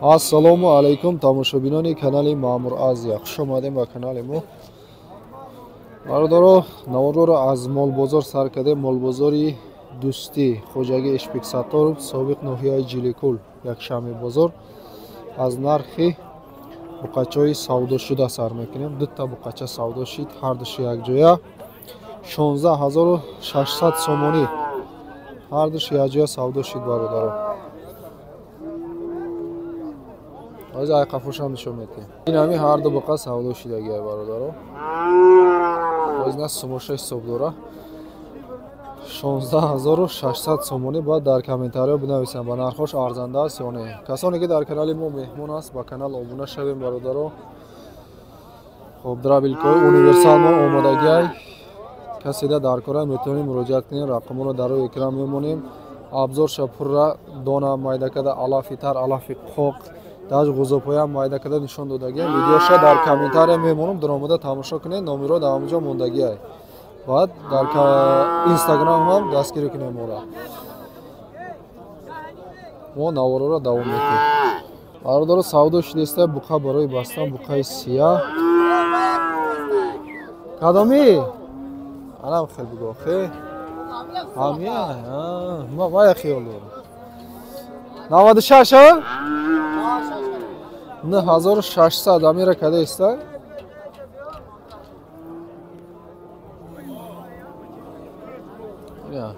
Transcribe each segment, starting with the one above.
Ассалому алейкум тамошобинони канали Маъмур Азия. Хуш омадем ба канали мо. Бародаро, наварро аз молбозор сар кардем, молбозори Дӯстӣ, Хоҷагӣ Ишбексатторов, собиқ ноҳияи Ҷиликӯл, якшами бозор. Аз нархи буқачаҳои савдошуда сар мекунем. Дута буқача савдо шид, ҳардуш якҷоя 16600 сомонӣ. Ҳардуш якҷоя савдо шид бародаро. Ҳозир ай қафошам нишон метем. Ин ҳами ҳарду буқа савдо шидагиай бародаро. Ҳозир на сумоша ҳисоб дора. 16600 сомонӣ. Бояд дар комментариҳо бинависам ба нархош арзанда аст ё не. Касоне ки дар канали мо меҳмон аст, ба канал обуна шавем бародаро. Хоб драбилкои универсал мо омодагиай. Каседа дар кора метавонем муроҷиат кунем. Рақаморо дар рӯи экран мемонем. Абзорша пурра дона майдакада алафи тар, алафи қоқ, даж ғузопоям майдакада нишон додагиай. Видеоша дар комментария мемонам, даромада тамошо кунед. Номеро дар ҳамаҷо мондагиай. Баъд дар Instagram ҳам дастгирӣ кунем моро. Мо навороро давом мекунем. Бародаро, савдо шидеста буқа барои бастан, буқаи сия. Кадоми? Анам хел биго, хе. Амия, ма вая хиёл дорам. 96 а? 9600 амира каде иста? Я.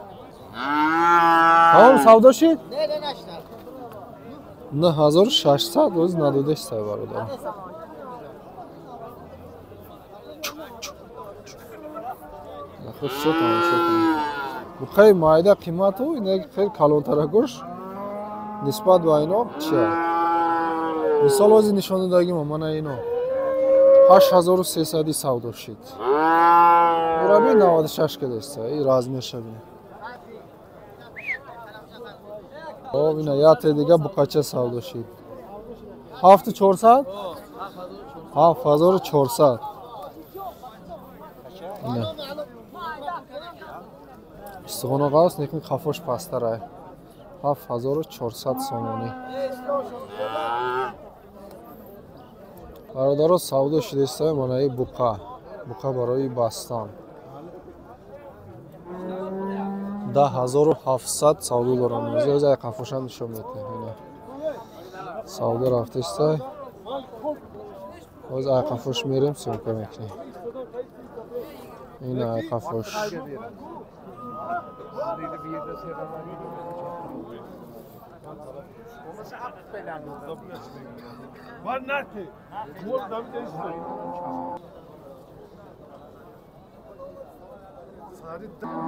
Тамом савдо шид? Не, нашта. 9600 роз надодеста бародар. Нахуш шо тамошо кунем. Буқаи майда қимату ин хел калонтара гош нисбат ба ино чия? Мисол ҳозир нишон додагим мана ино 8300 савдо шид. Мураби 96 кадеста, и размерша бин. О, бина яте дига буқача савдо шид. 7400? 7400. Ина. Истиғона ғаст, некин қафош пастарай. 7400 сомонӣ. Бародаро, савдо шидеста манаи буқа. Буқа барои бастан. 10700 савдо дорам. Ҳозир ай қафошам нишон метем. Савдо рафтеста. Ҳозир ай қафош мерем, сёмка мекунем. Ина ай қафош.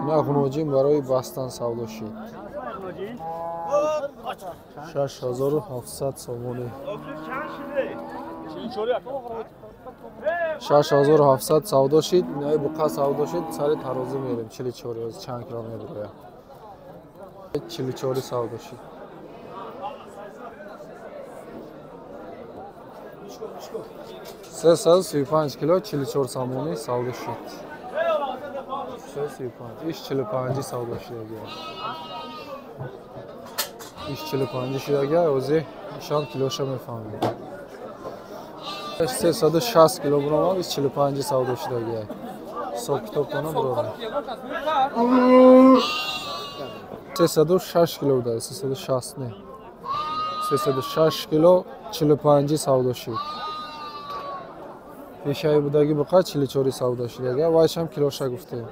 ина ғуноҷин барои бастан савдо шид. 6700 сомонӣ. 6700 савдо шид. Инаи буқа савдо шид. Сари тарозӣ мерем. 44 чанд кило мебурояд. 44 савдо шид. Сесад 35 кило 44 сомонӣ савдо шид. 35. Иш 45 савдо шидагиай. Иш 45 шидагиай. Ҳозир нишон килоша мефаҳмем. 360 килограмм, 45 савдо шидагиай. Ҳисоб китоб кунам бурора. 306 кило дар 360 не. 306 кило 45 савдо шид. Пешаи будаги буқа 44 савдо шидагиай. Вайшам килоша гуфтем.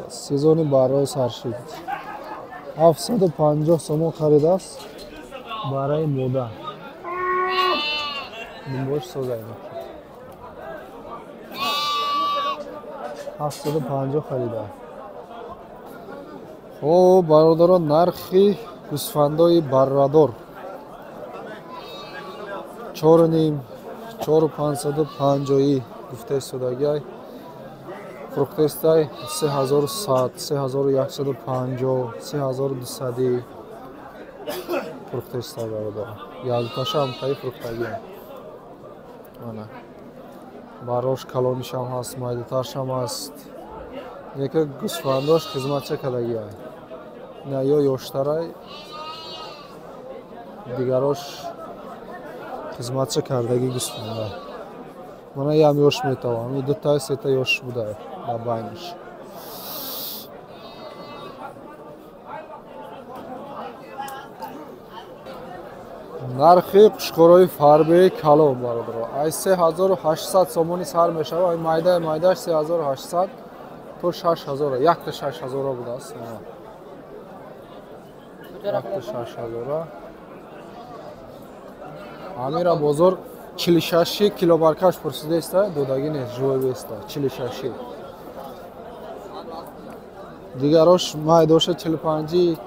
сезони барои сар шид. 750 сомон харидааст барои мода. Думбош созай мекунад. 750 харидааст. Хоб, бародарон, нархи гӯсфандои баррадор 4.5 4550 гуфта истодагиай. Фруктестай 3100, 3150, 3200 фруктестай бародар. Ялташам тай фруктагиай. Ана. Барош калонишам ҳаст, майдатаршам ҳаст. Яка гӯсфандош хизматча калагиай. نه یا یوشترای دیگراش خدمتش کردگی گستونده من هم یوش میتوانم دو تا سه تا یوش بوده در بینش нархи қушқорои фарбеи калон бародаро ай 3800 сомони сар мешава ай майдаи майдаш 3800 то 6000 якта 6000 будааст якта 6000 амира бозор 46 килобаркаш пурсидеста додаги нест жӯвеста 46 дигарош майдоша 45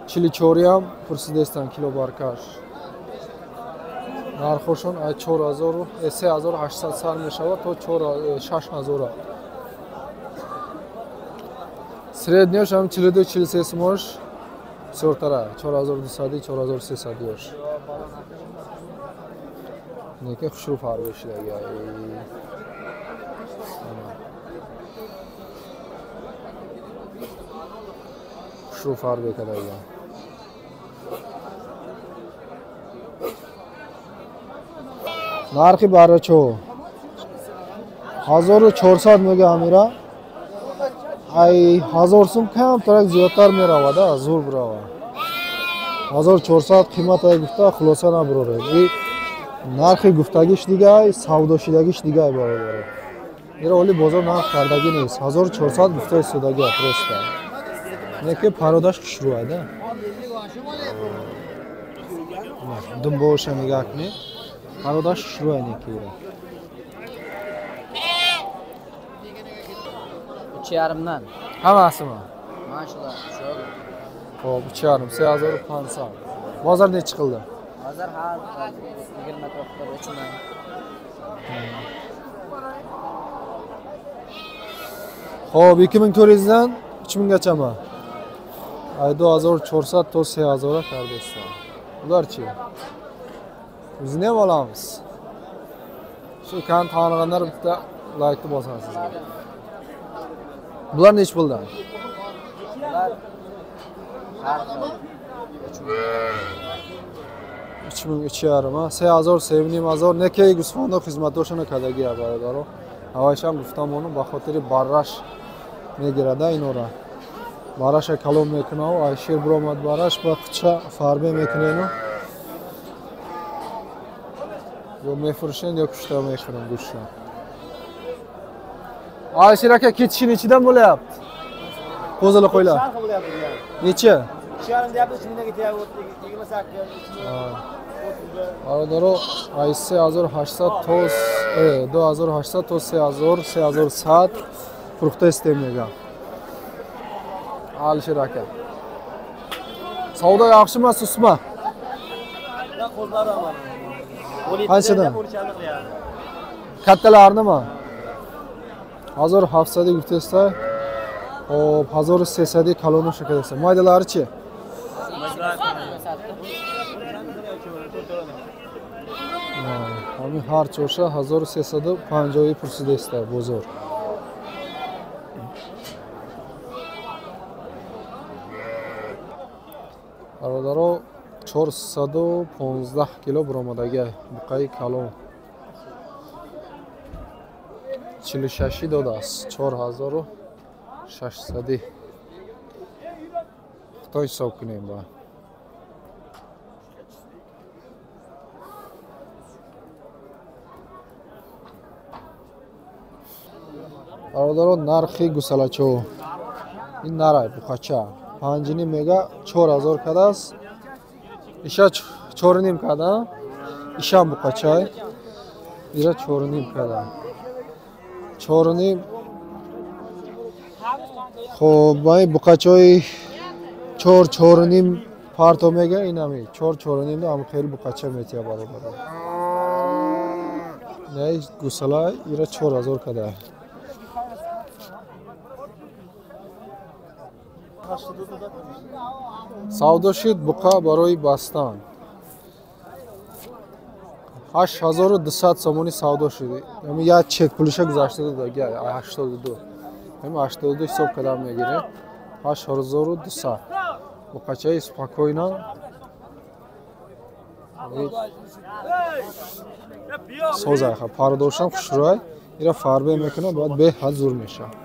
44 ам пурсидестан килобаркаш нархошон ай 4000 3800 сар мешава то 6000 средняш ам 42 43 сомош сёртара 4200 4300 ёш неке хушру фарбешидаги хушру фарбекадаги нархи барачо 1400 мега амира ай 1000 сум кам тарак зиёдтар меравада зур брава 1400 қимат ай гуфта хулоса набуроре и нархи гуфтагиш дигай савдошидагиш дигай бародаро ира оли бозор нарх кардаги нест 1400 гуфта судаги просто неке пародаш хушруада думбоша нигакни пародаш хушруа неке ира Yarımdan. Hammasi mi? Maşallah. Xo'p, 3,5 3500. Bozor necha qildi? Bozor har 20 to'xtab o'chman. Xo'p, 2400 dan 3000 gachami? Ay 2400 to 3000 kardesta. Ularchi? Bizni ham olamiz. Shu kan tanig'anlar bitta like bosasiz. Bular nech pulda? Bular har 3000 3,5 3000 7000 некеи гусфондо хизматдошона кадаги бародаро авайшам гуфтам ону ба хотири барраш мегирада инора бараша калон мекунав ай шир буромад бараш ба қуча фарбе мекунену ё мефурӯшен ё кушта мехӯрам гӯшта ай ширака кетиши нечидан bo'layapti qo'zili qo'ylar necha 3,5 deyapti, shundan ketyapti 28 бародаро ай 3800 то 2800 то 3000 3100 фурухта истем мега алишир ака savdo yaxshimi susma qanchadan kattalarnimi 1700 guftesta hop 1300 kalonu shakadesta maydalarichi Ами ҳар чорша 1350 пурсидеста бозор. Бародаро 415 кило буромадаги буқаи калон. 46 додааст. 4600. Хто ҳисоб кунем ба? бародаро нархи гусалачо ин нарай бухача 5 мега 4000 кадас иша 4,5 када ишам бухача ира 4,5 када 4,5 хоб бай бухачой 4,5 парто мега инами 4,5 ам хел бухача метия бародаро не гусала ира 4000 када савдо шуд буқа барои бастан 8200 сомони савдо шуд ями як чек пулиша гузашта додаги 82 ями 82 ҳисоб кадам мегире 8200. Буқачаи спокойно. Созайха пардошам хушрой. Ира фарбе мекунам, баъд беҳад зур мешавад.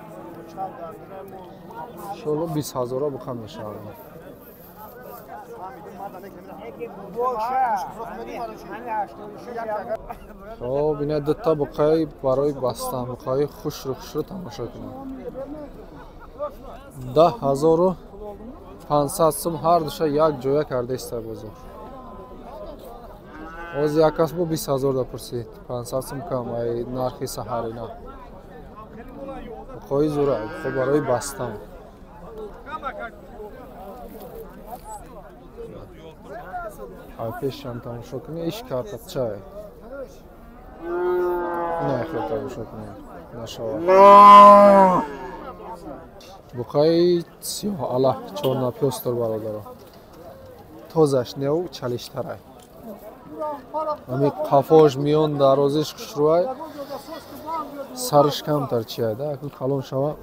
Иншоалло 20000 бухам мешавад. Хоб ина дута буқаи барои бастан, буқаи хушру тамошо кунам. 10500 сум ҳар душа як ҷоя кардаиста бозор. Оз як кас бо 20000 дапурсид. 500 сум кам ай нархи саҳарина. Буқаи зура, буқа барои бастан. Ай пешам тамошо кунем, иш карта чай. Не хел тамошо кунем. Нашава. Буқаи сиёҳ алаф чорнапёстор бародаро. Тозаш нев чалиштарай. Ами қафош миён дарозиш хушруай. Сарш камтар чиай да, акун калон шава.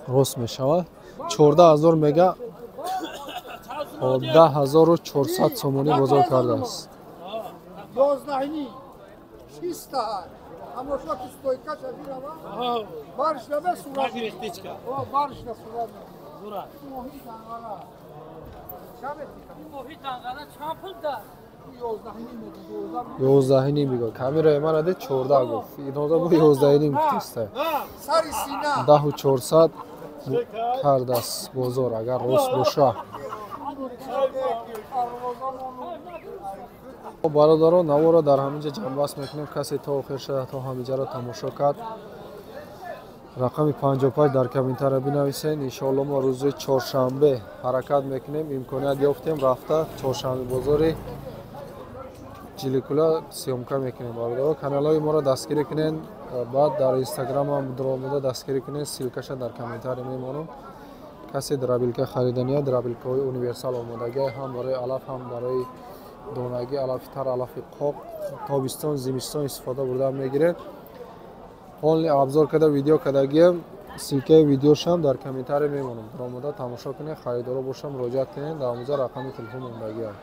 Рост мешава. 14000 мега 10400 сомони бозор кардааст. 12 чиста. Тамошо ки стойка шавирава. Барш набе сурат. О, барш на сурат. Зура. Моҳи тангала. Шабетика. Моҳи тангала чапулда. 11 мега. Камераи ман аде 14 гуфт. Инода бо 11 гуфтиста. Сари сина. 10400 кардааст бозор агар рост боша. бародарон наворо дар ҳаминҷа ҷамъбаст мекунем. Касе то охир шуда то ҳаминҷаро тамошо кард. рақами 55 дар комментария бинависен. Иншоалло мо рӯзи чоршанбе ҳаракат мекунем. имконият ёфтем рафта чоршанбе бозори ҷиликула сиёмка мекунем. бародарон каналҳои моро дастгирӣ кунен. баъд дар инстаграм ҳам омода дастгирӣ кунен. силкаша дар комментария мемонам. касе драбилка хариданияд драбилкаҳои универсал омодагия ҳам барои алаф ҳам барои донагӣ алафи тар алафи қоқ тобистон зимистон истифода бурда мегиред. ҳолни абзор када видео кадагиям силкаи видеошам дар комментария мемонам. омода тамошо кунед, харидоро бошам муроҷиат кунед. дар омӯза рақами телефон мондагиам.